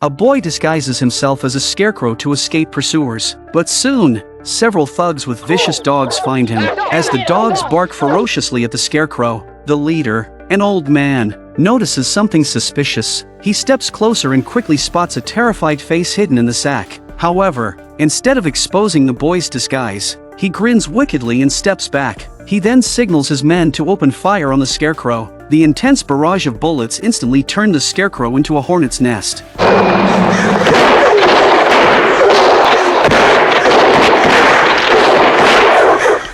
A boy disguises himself as a scarecrow to escape pursuers, but soon, several thugs with vicious dogs find him. As the dogs bark ferociously at the scarecrow, the leader, an old man, notices something suspicious. He steps closer and quickly spots a terrified face hidden in the sack. However, instead of exposing the boy's disguise, he grins wickedly and steps back. He then signals his men to open fire on the scarecrow. The intense barrage of bullets instantly turned the scarecrow into a hornet's nest.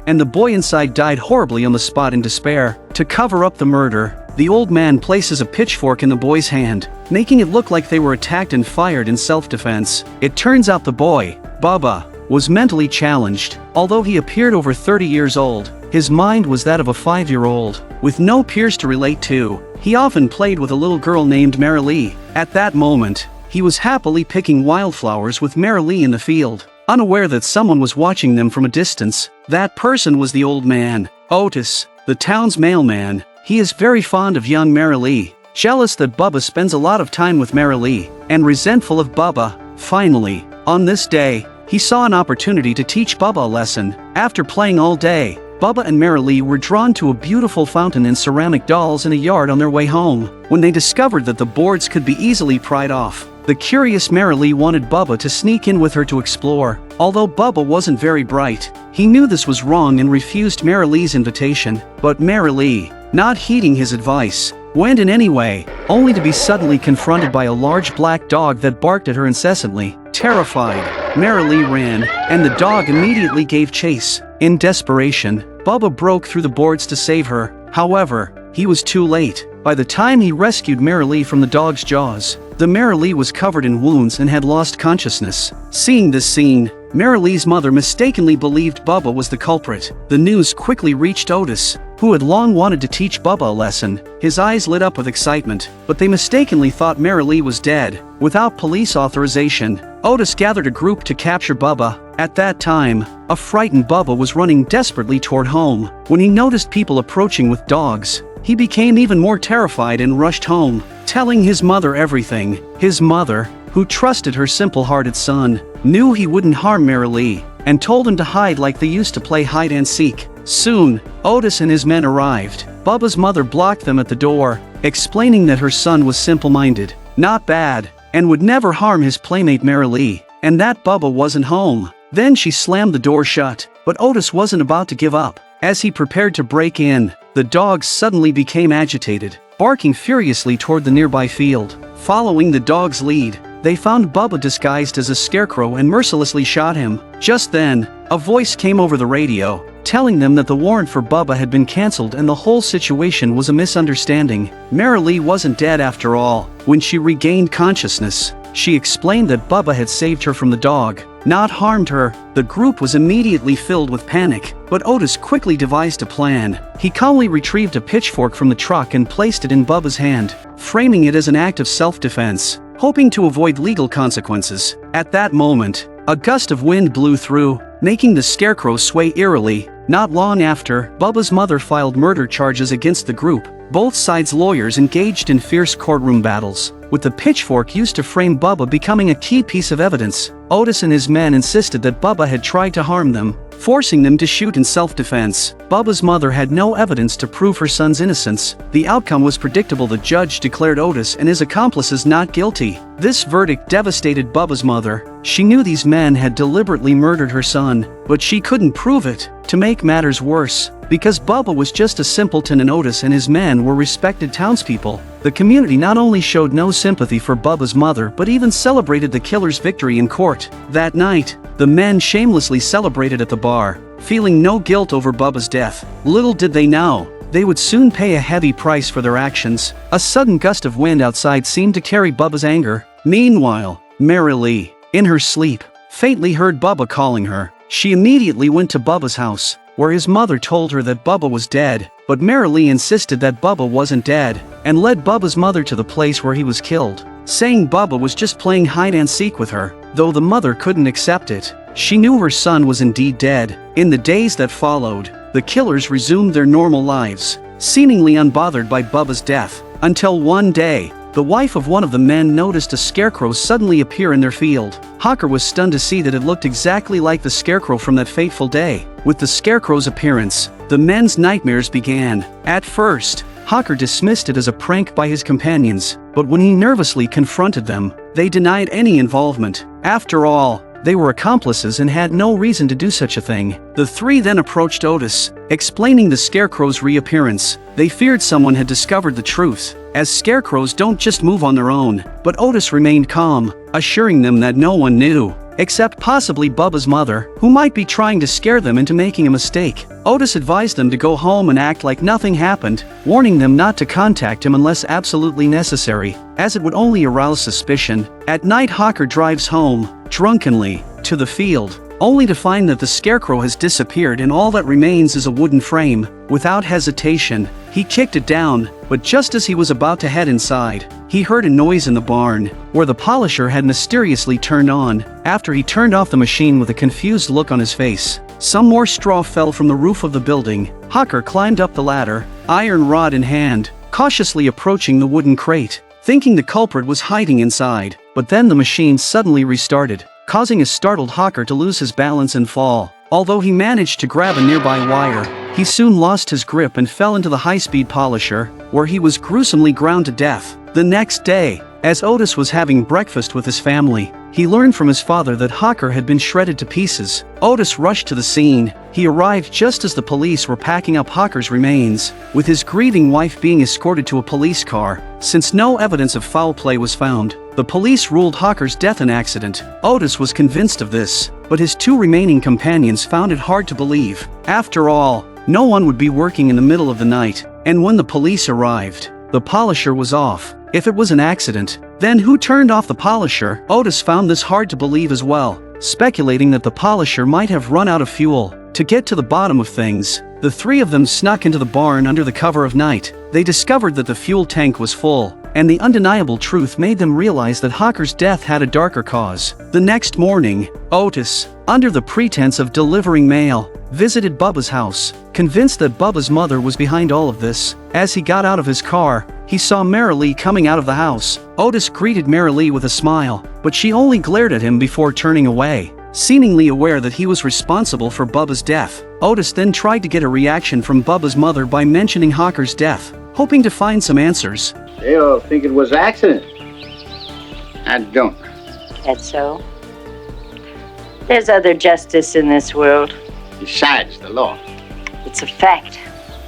And the boy inside died horribly on the spot in despair. To cover up the murder, the old man places a pitchfork in the boy's hand, making it look like they were attacked and fired in self-defense. It turns out the boy, Bubba, was mentally challenged. Although he appeared over 30 years old, his mind was that of a 5-year-old. With no peers to relate to, he often played with a little girl named Marilee. At that moment, he was happily picking wildflowers with Marilee in the field, unaware that someone was watching them from a distance. That person was the old man, Otis, the town's mailman. He is very fond of young Marilee, jealous that Bubba spends a lot of time with Marilee, and resentful of Bubba. Finally, on this day, he saw an opportunity to teach Bubba a lesson. After playing all day, Bubba and Marilee were drawn to a beautiful fountain and ceramic dolls in a yard on their way home. When they discovered that the boards could be easily pried off, the curious Marilee wanted Bubba to sneak in with her to explore. Although Bubba wasn't very bright, he knew this was wrong and refused Marilee's invitation. But Marilee, not heeding his advice, went in anyway, only to be suddenly confronted by a large black dog that barked at her incessantly. Terrified, Marilee ran, and the dog immediately gave chase. In desperation, Bubba broke through the boards to save her. However, he was too late. By the time he rescued Marilee from the dog's jaws, the Marilee was covered in wounds and had lost consciousness. Seeing this scene, Marilee's mother mistakenly believed Bubba was the culprit. The news quickly reached Otis, who had long wanted to teach Bubba a lesson. His eyes lit up with excitement, but they mistakenly thought Marilee was dead. Without police authorization, Otis gathered a group to capture Bubba. At that time, a frightened Bubba was running desperately toward home. When he noticed people approaching with dogs, he became even more terrified and rushed home, telling his mother everything. His mother, who trusted her simple-hearted son, knew he wouldn't harm Marilee, and told him to hide like they used to play hide-and-seek. Soon, Otis and his men arrived. Bubba's mother blocked them at the door, explaining that her son was simple-minded, not bad, and would never harm his playmate Marilee, and that Bubba wasn't home. Then she slammed the door shut, but Otis wasn't about to give up. As he prepared to break in, the dogs suddenly became agitated, barking furiously toward the nearby field. Following the dog's lead, they found Bubba disguised as a scarecrow and mercilessly shot him. Just then, a voice came over the radio, telling them that the warrant for Bubba had been cancelled and the whole situation was a misunderstanding. Marilee wasn't dead after all. When she regained consciousness, she explained that Bubba had saved her from the dog, not harmed her. The group was immediately filled with panic, but Otis quickly devised a plan. He calmly retrieved a pitchfork from the truck and placed it in Bubba's hand, framing it as an act of self-defense, hoping to avoid legal consequences. At that moment, a gust of wind blew through, making the scarecrow sway eerily. Not long after, Bubba's mother filed murder charges against the group. Both sides' lawyers engaged in fierce courtroom battles, with the pitchfork used to frame Bubba becoming a key piece of evidence. Otis and his men insisted that Bubba had tried to harm them, forcing them to shoot in self-defense. Bubba's mother had no evidence to prove her son's innocence. The outcome was predictable. The judge declared Otis and his accomplices not guilty. This verdict devastated Bubba's mother. She knew these men had deliberately murdered her son, but she couldn't prove it. To make matters worse, because Bubba was just a simpleton and Otis and his men were respected townspeople, the community not only showed no sympathy for Bubba's mother but even celebrated the killer's victory in court. That night, the men shamelessly celebrated at the bar, feeling no guilt over Bubba's death. Little did they know, they would soon pay a heavy price for their actions. A sudden gust of wind outside seemed to carry Bubba's anger. Meanwhile, Marilee, in her sleep, faintly heard Bubba calling her. She immediately went to Bubba's house, where his mother told her that Bubba was dead, but Marilee insisted that Bubba wasn't dead, and led Bubba's mother to the place where he was killed, saying Bubba was just playing hide-and-seek with her. Though the mother couldn't accept it, she knew her son was indeed dead. In the days that followed, the killers resumed their normal lives, seemingly unbothered by Bubba's death, until one day, the wife of one of the men noticed a scarecrow suddenly appear in their field. Hawker was stunned to see that it looked exactly like the scarecrow from that fateful day. With the scarecrow's appearance, the men's nightmares began. At first, Hawker dismissed it as a prank by his companions, but when he nervously confronted them, they denied any involvement. After all, they were accomplices and had no reason to do such a thing. The three then approached Otis, explaining the scarecrow's reappearance. They feared someone had discovered the truth, as scarecrows don't just move on their own, but Otis remained calm, assuring them that no one knew, except possibly Bubba's mother, who might be trying to scare them into making a mistake. Otis advised them to go home and act like nothing happened, warning them not to contact him unless absolutely necessary, as it would only arouse suspicion. At night, Hawker drives home, drunkenly, to the field, only to find that the scarecrow has disappeared and all that remains is a wooden frame. Without hesitation, he kicked it down, but just as he was about to head inside, he heard a noise in the barn, where the polisher had mysteriously turned on. After he turned off the machine with a confused look on his face, some more straw fell from the roof of the building. Hawker climbed up the ladder, iron rod in hand, cautiously approaching the wooden crate, thinking the culprit was hiding inside. But then the machine suddenly restarted, causing a startled Hawker to lose his balance and fall. Although he managed to grab a nearby wire, he soon lost his grip and fell into the high-speed polisher, where he was gruesomely ground to death. The next day, as Otis was having breakfast with his family, he learned from his father that Hawker had been shredded to pieces. Otis rushed to the scene. He arrived just as the police were packing up Hawker's remains, with his grieving wife being escorted to a police car. Since no evidence of foul play was found, the police ruled Hawker's death an accident. Otis was convinced of this, but his two remaining companions found it hard to believe. After all, no one would be working in the middle of the night, and when the police arrived, the polisher was off. If it was an accident, then who turned off the polisher? Otis found this hard to believe as well, speculating that the polisher might have run out of fuel. To get to the bottom of things, the three of them snuck into the barn under the cover of night. They discovered that the fuel tank was full, and the undeniable truth made them realize that Hawker's death had a darker cause. The next morning, Otis, under the pretense of delivering mail, visited Bubba's house, convinced that Bubba's mother was behind all of this. As he got out of his car, he saw Marilee coming out of the house. Otis greeted Marilee with a smile, but she only glared at him before turning away, seemingly aware that he was responsible for Bubba's death. Otis then tried to get a reaction from Bubba's mother by mentioning Hawker's death, hoping to find some answers. They all think it was accident. I don't. That's so? There's other justice in this world. Besides the law. It's a fact.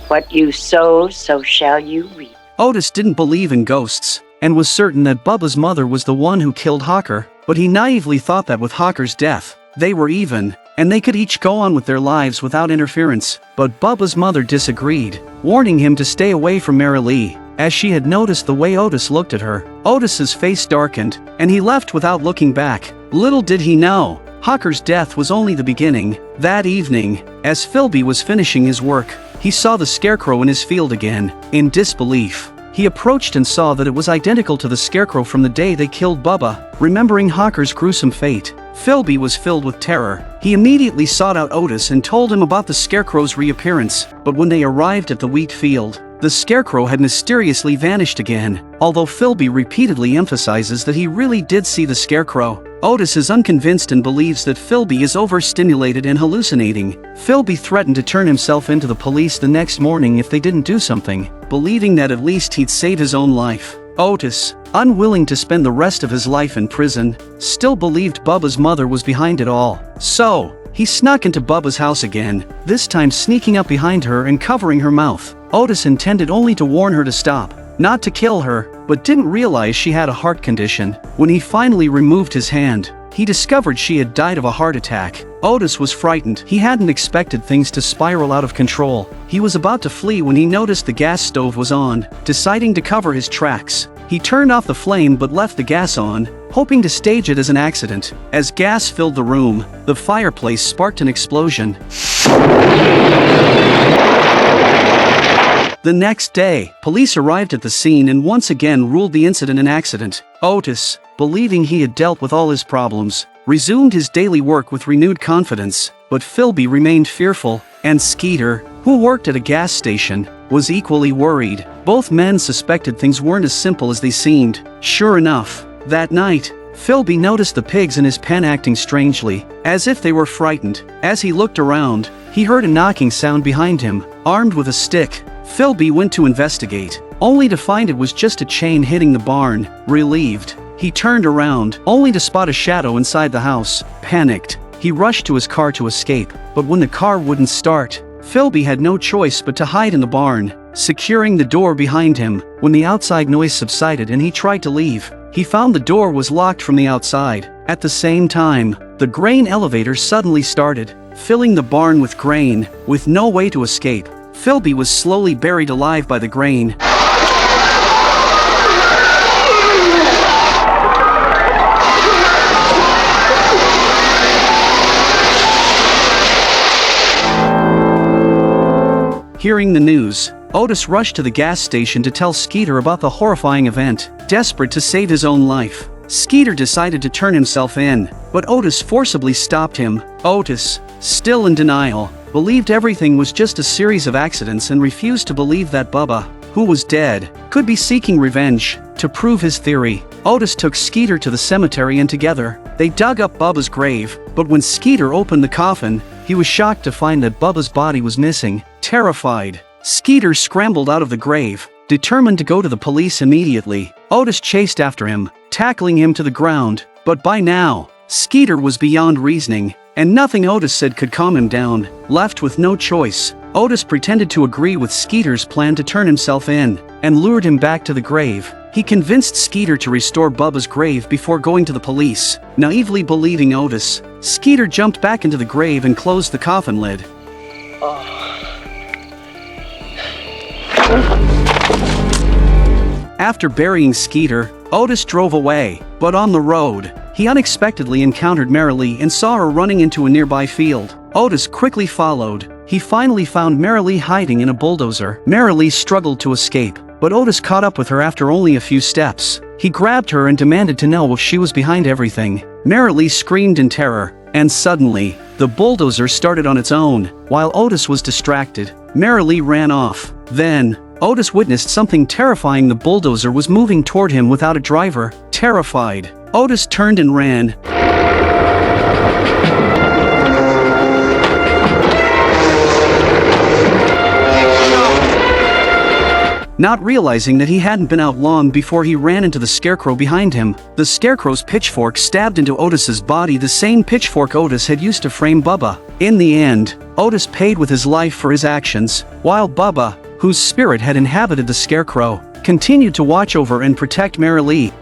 What you sow, so shall you reap. Otis didn't believe in ghosts, and was certain that Bubba's mother was the one who killed Hawker, but he naively thought that with Hawker's death, they were even, and they could each go on with their lives without interference. But Bubba's mother disagreed, warning him to stay away from Marilee, as she had noticed the way Otis looked at her. Otis's face darkened, and he left without looking back. Little did he know, Hawker's death was only the beginning. That evening, as Philby was finishing his work, he saw the scarecrow in his field again. In disbelief, he approached and saw that it was identical to the scarecrow from the day they killed Bubba. Remembering Hawker's gruesome fate, Philby was filled with terror. He immediately sought out Otis and told him about the scarecrow's reappearance, but when they arrived at the wheat field, the scarecrow had mysteriously vanished again. Although Philby repeatedly emphasizes that he really did see the scarecrow, Otis is unconvinced and believes that Philby is overstimulated and hallucinating. Philby threatened to turn himself into the police the next morning if they didn't do something, believing that at least he'd save his own life. Otis, unwilling to spend the rest of his life in prison, still believed Bubba's mother was behind it all. So, he snuck into Bubba's house again, this time sneaking up behind her and covering her mouth. Otis intended only to warn her to stop, not to kill her, but didn't realize she had a heart condition. When he finally removed his hand, he discovered she had died of a heart attack. Otis was frightened. He hadn't expected things to spiral out of control. He was about to flee when he noticed the gas stove was on. Deciding to cover his tracks, he turned off the flame but left the gas on, hoping to stage it as an accident. As gas filled the room, the fireplace sparked an explosion. The next day, police arrived at the scene and once again ruled the incident an accident. Otis, believing he had dealt with all his problems, resumed his daily work with renewed confidence, but Philby remained fearful, and Skeeter, who worked at a gas station, was equally worried. Both men suspected things weren't as simple as they seemed. Sure enough, that night, Philby noticed the pigs in his pen acting strangely, as if they were frightened. As he looked around, he heard a knocking sound behind him. Armed with a stick, Philby went to investigate, only to find it was just a chain hitting the barn. Relieved, he turned around, only to spot a shadow inside the house. Panicked, he rushed to his car to escape, but when the car wouldn't start, Philby had no choice but to hide in the barn, securing the door behind him. When the outside noise subsided and he tried to leave, he found the door was locked from the outside. At the same time, the grain elevator suddenly started, filling the barn with grain. With no way to escape, Philby was slowly buried alive by the grain. Hearing the news, Otis rushed to the gas station to tell Skeeter about the horrifying event. Desperate to save his own life, Skeeter decided to turn himself in, but Otis forcibly stopped him. Otis, still in denial, believed everything was just a series of accidents and refused to believe that Bubba, who was dead, could be seeking revenge. To prove his theory, Otis took Skeeter to the cemetery and together, they dug up Bubba's grave. But when Skeeter opened the coffin, he was shocked to find that Bubba's body was missing. Terrified, Skeeter scrambled out of the grave, determined to go to the police immediately. Otis chased after him, tackling him to the ground, but by now, Skeeter was beyond reasoning, and nothing Otis said could calm him down. Left with no choice, Otis pretended to agree with Skeeter's plan to turn himself in, and lured him back to the grave. He convinced Skeeter to restore Bubba's grave before going to the police. Naively believing Otis, Skeeter jumped back into the grave and closed the coffin lid. After burying Skeeter, Otis drove away, but on the road, he unexpectedly encountered Marilee and saw her running into a nearby field. Otis quickly followed. He finally found Marilee hiding in a bulldozer. Marilee struggled to escape, but Otis caught up with her after only a few steps. He grabbed her and demanded to know if she was behind everything. Marilee screamed in terror, and suddenly, the bulldozer started on its own. While Otis was distracted, Marilee ran off. Then, Otis witnessed something terrifying. The bulldozer was moving toward him without a driver. Terrified, Otis turned and ran. Not realizing that he hadn't been out long before he ran into the Scarecrow behind him. The Scarecrow's pitchfork stabbed into Otis's body, the same pitchfork Otis had used to frame Bubba. In the end, Otis paid with his life for his actions, while Bubba, whose spirit had inhabited the Scarecrow, continued to watch over and protect Marilee.